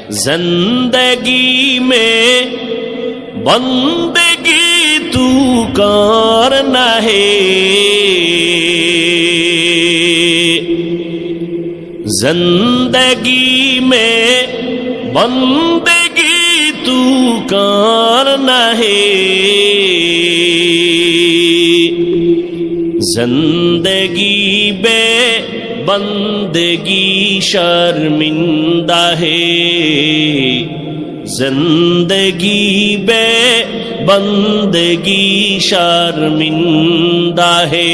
जिंदगी में बंदगी तू करना है, जिंदगी में बंदगी तू करना है, जिंदगी बे बंदगी शर्मिंदा है, जिंदगी बे बंदगी शर्मिंदा है।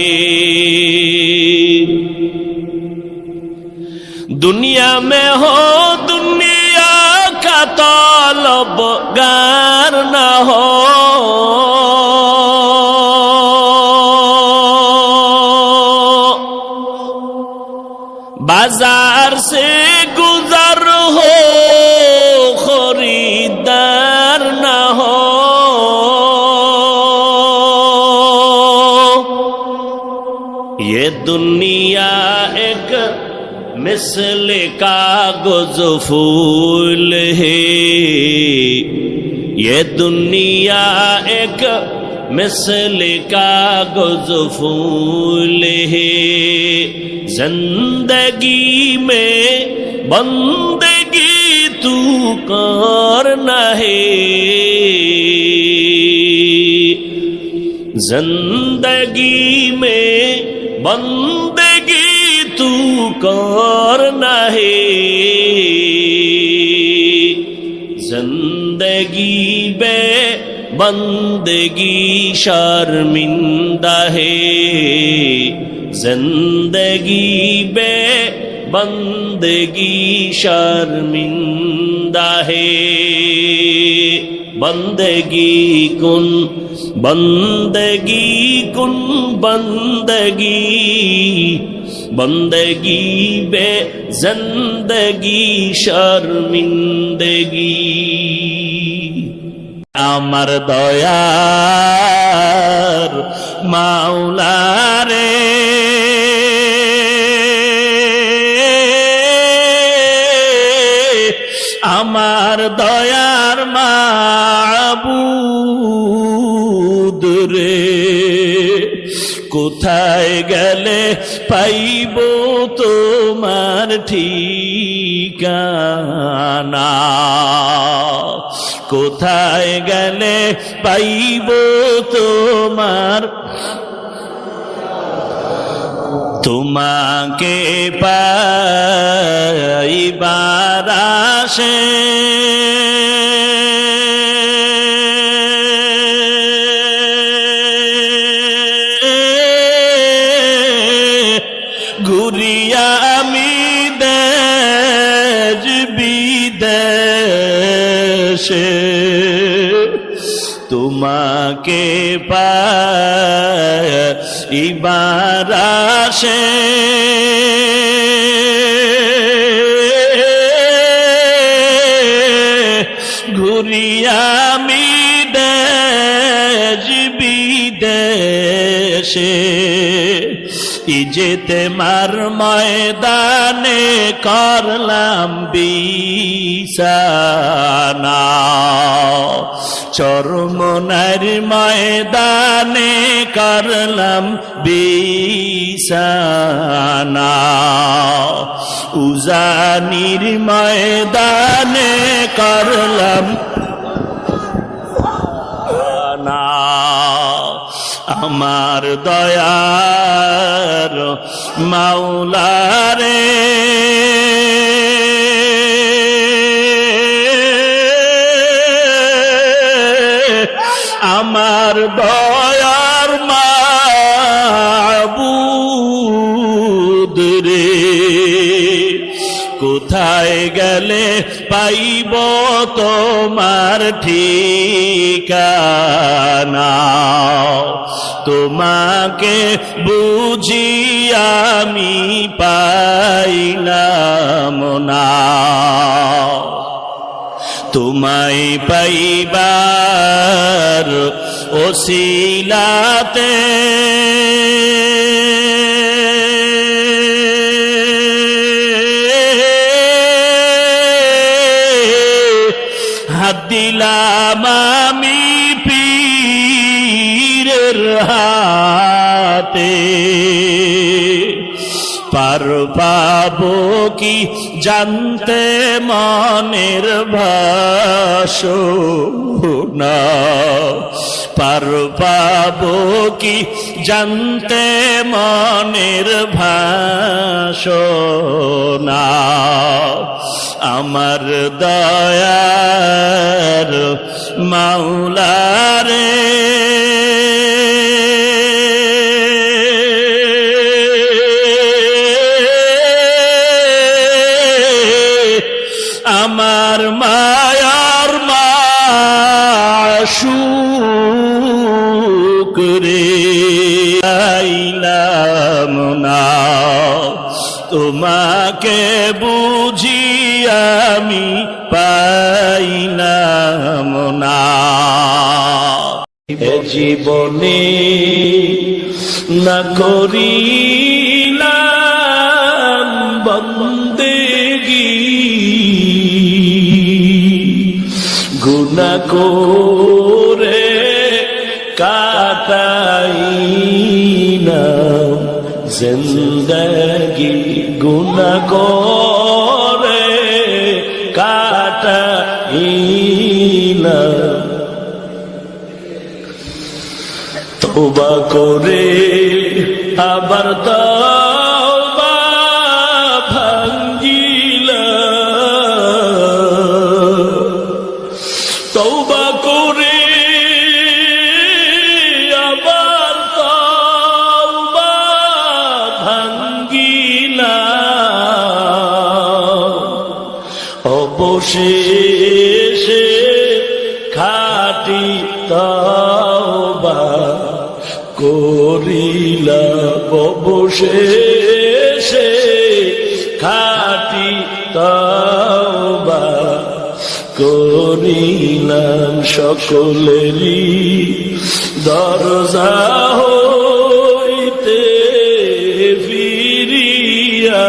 दुनिया में हो दुनिया का तलबगार न हो, बाजार से गुजर हो खरीदार न हो, ये दुनिया एक मिसल कागज फूल है, ये दुनिया एक मिसल कागज फूल है, जिंदगी में बंदगी तू करना है, जिंदगी में बंदगी तू करना है, जिंदगी बे बंदगी शर्मिंदा है, जिंदगी बे बंदगी शर्मिंदा है। बंदगी कुन बंदगी कुन बंदगी, बंदगी बे जिंदगी शर्मिंदगी। আমার দয়ার মাওলা রে, আমার দয়ার মাবুদ রে, কোথায় গেলে পাইব তোমার ঠিকানা, কোথায় গেলে পাইব তোমার, তোমাকে পাইবার আশে ঘুরিয়া আমি দেশ বিদেশে, তোমাকে পাইবার আশে ঘুরিয়া আমি দেশ বিদেশে, ইজতেমার ময়দানে করলাম বিছানা, চরমনার ময়দানে করলাম বিছানা, উজানির ময়দানে করলাম না। আমার দয়ার মাওলা রে, আমার দয়ার মাবুদ রে, কোথায় গেলে পাইব তোমার ঠিকানা, তোমাকে বুঝি আমি পাইলাম না, তোমায় পাইবার ওসিলাতে হাত দিলাম আমি পীরের হাতে, পার পাবো কি জানতে মনের ভাষণা, পার পাবো কি জানতে মনের ভাষণা। আমার দয়ার মাওলারে আমার মায়ার মাশূক রে, আইলাম না তোমাকে বুঝি আমি পাইলাম না। এ জীবনে না করিলাম বন্দেগী, গুনাহ করে কাটাইলাম জিন্দেগি, গুনাহ করে কাটাইলাম। তওবা করে আবার তওবা ভাঙ্গিলাম, তওবা করে আবার তওবা ভাঙ্গিলাম। অবশেষে খাঁটি তওবা করিলাম, অবশেষে খাঁটি তওবা করিলাম। সকলেরই দরজা হইতে ফিরিয়া,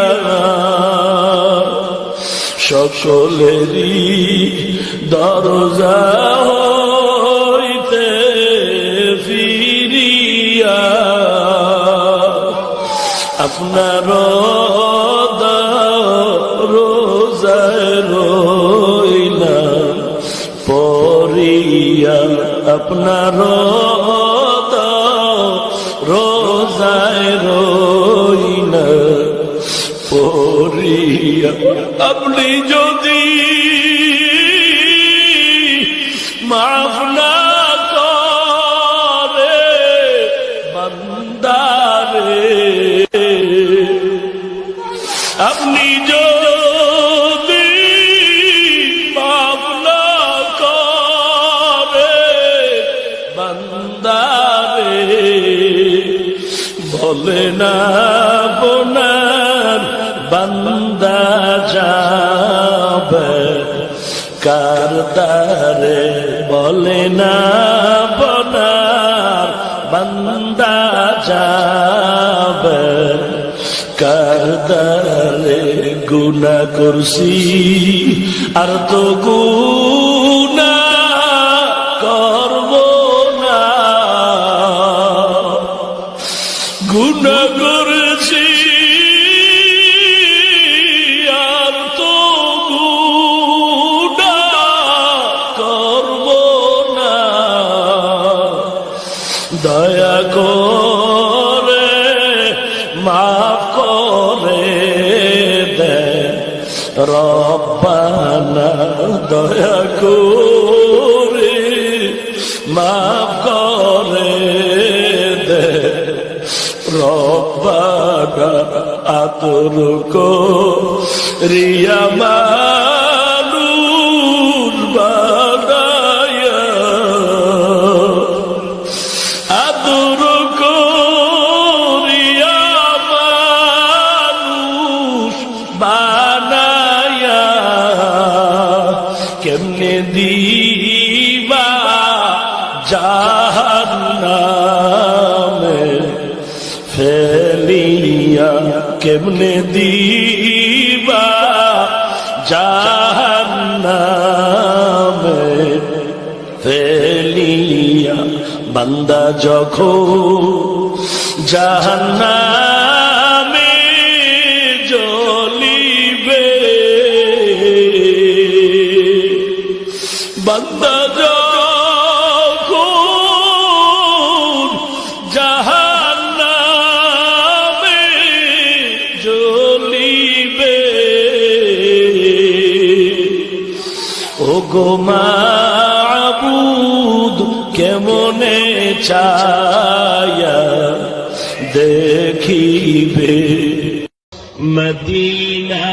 সকলেরই দরজা হইতে ফিরিয়া আপনার রোজায় রইলাম পরিয়া, আপনার রোজায় রইলাম পরিয়া। আপনি যদি মাফ না করে বান্দারে, আপনি যদি মাফ না করে বান্দারে, বলে না বোনার বান্দা যাবে কার দ্বারে, বলে না বোনার বান্দা যাবে কার দ্বারে। গুনাহ করছি আর তো গুনাহ করব না, গুনাহ করেছি আর তো গুনাহ করব না। দয়া করে মাফ করে দে রব্বানা, দয়া করে মাফ করে দে রব্বানা। আতর করিয়া মানুষ বানায়া, আতর করিয়া মানুষ বানায়া, কেমনে দিবা জাহান্নামে ফেলিয়া, কেমনে দিবা জাহান্নামে বান্দা যখন জাহান্নামে জ্বলিবে, বান্দা যখন জাহান্নামে জ্বলিবে, ওগো মাবুদ কেমনে চায়া দেখিবে। মদিনা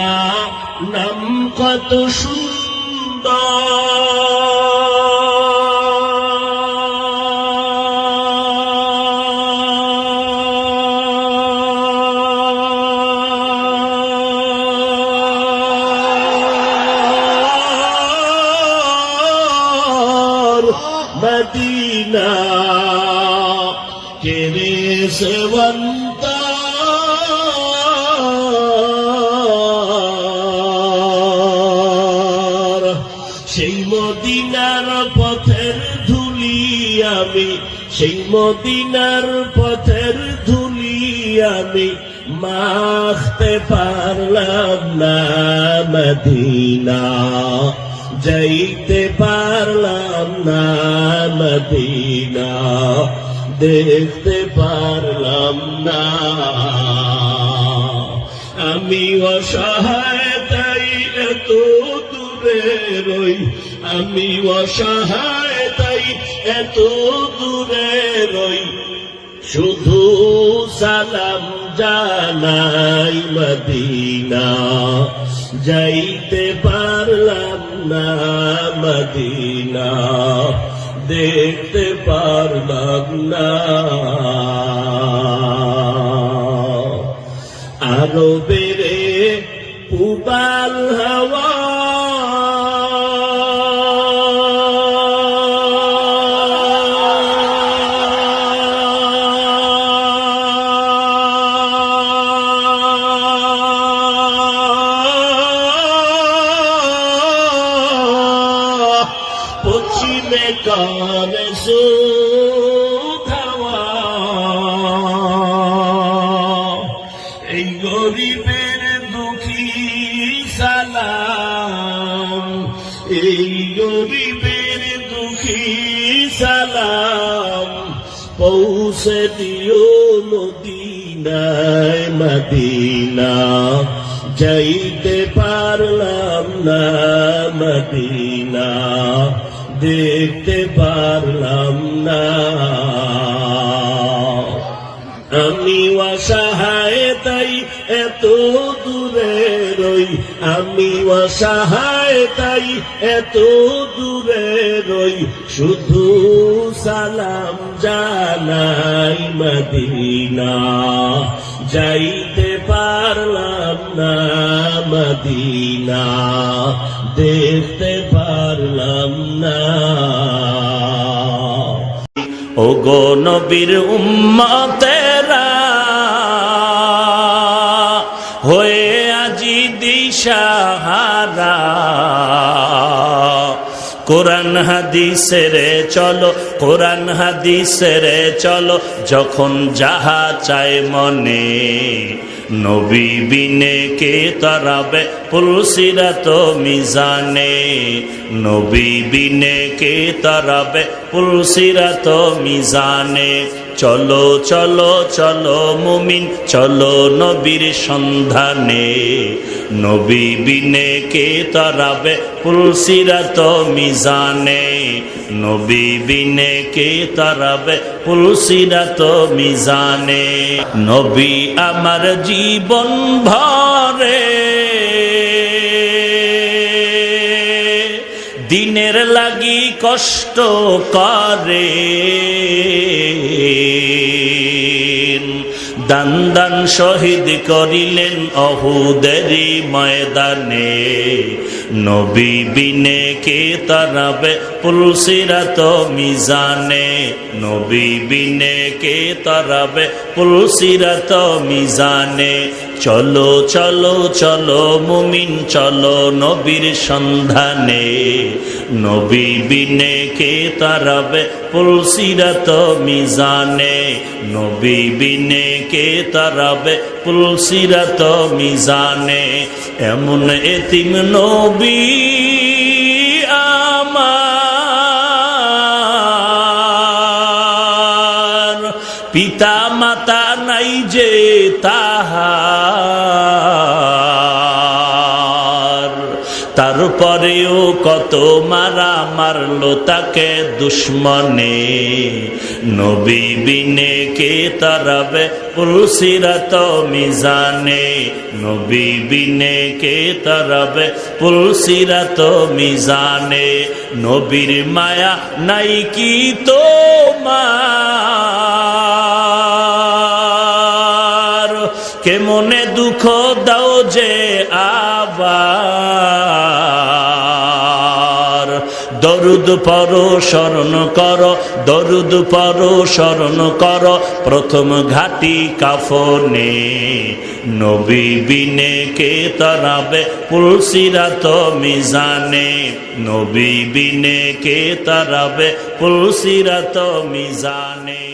নাম কত সুন্দর, মদিনা কেরে সেবন্তা সেই মদিনার পথের ধুলি আমি, সেই মদিনার পথের ধুলি আমি মাখতে পারলাম না, মদিনা যাইতে পারলাম না, মদিনা দেখতে পারলাম না। আমি অসহায় তাই এত দূরে রই, আমি অসহায় তাই এত দূরে রই, শুধু সালাম জানাই, মদিনা যাইতে পারলাম না, মদিনা দেখতে পারলাম না। আরো বেড়ে উবাল হাওয়া পশ্চিমে কানে সুধাওয়া, এই গরিবের দুঃখী সালাম, এই গরিবের দুঃখী সালাম পৌঁছে দিও মদিনায়, মদিনা যাইতে পারলাম না, মদিনা দেখতে পারলাম না। আমি অসহায় তাই এত দূরে রই, আমি অসহায় তাই এত দূরে রই, শুধু সালাম জানাই, মদিনা যাইতে পারলাম না, মদিনা দেখতে পারলাম না। ওগো নবীর উম্মতেরা হয়ে আজি দিশাহারা, কোরআন হাদিসের চলো, কোরআন হাদিসের চলো, যখন যাহা চায় মনে, নবী বিনে কে তরাবে পুলসিরাত মিজানে, নবী বিনে কে তরাবে পুলসিরাত মিজানে। চলো চলো চলো মুমিন চলো নবীর সন্ধানে, নবী বিনে কে তরাবে পুলসিরাত মিজানে, নবী বিনে কে তরাবে পুলসিরাত মিজানে। নবী আমার জীবন ভরে দিনের লাগি কষ্ট করে, দান দান শহীদ করিলেন অহুদেরই ময়দানে, নবী বিনে কে তরাবে পুলসিরাত মিজানে, নবী বিনে কে তরাবে পুলসিরাত মিজানে। চলো চলো চলো মুমিন চলো নবীর সন্ধানে, নবী বিনে কে তারাবে পুলসিরাত মিজানে নবী বিনে কে তারাবে পুলসিরাত মিজানে এমন এতিম নবী আমার পিতা মাতা নাই যে তাহার তারপরেও কত মারা মারলো তাকে দুশ্মনে নবী বিনে কে তারাবে পুলসিরাত মিজানে নবী বিনে কে তারাবে পুলসিরাত মিজানে নবীর মায়া নাই কি তোমার কেমনে দুঃখ দাও যে আবার দরুদ পড়ো স্মরণ করো দরুদ পড়ো স্মরণ করো প্রথম ঘাটি কাফনে নবী বিনে কে তারাবে পুলসিরাত মিজানে নবী বিনে কে তারাবে পুলসিরাত মিজানে।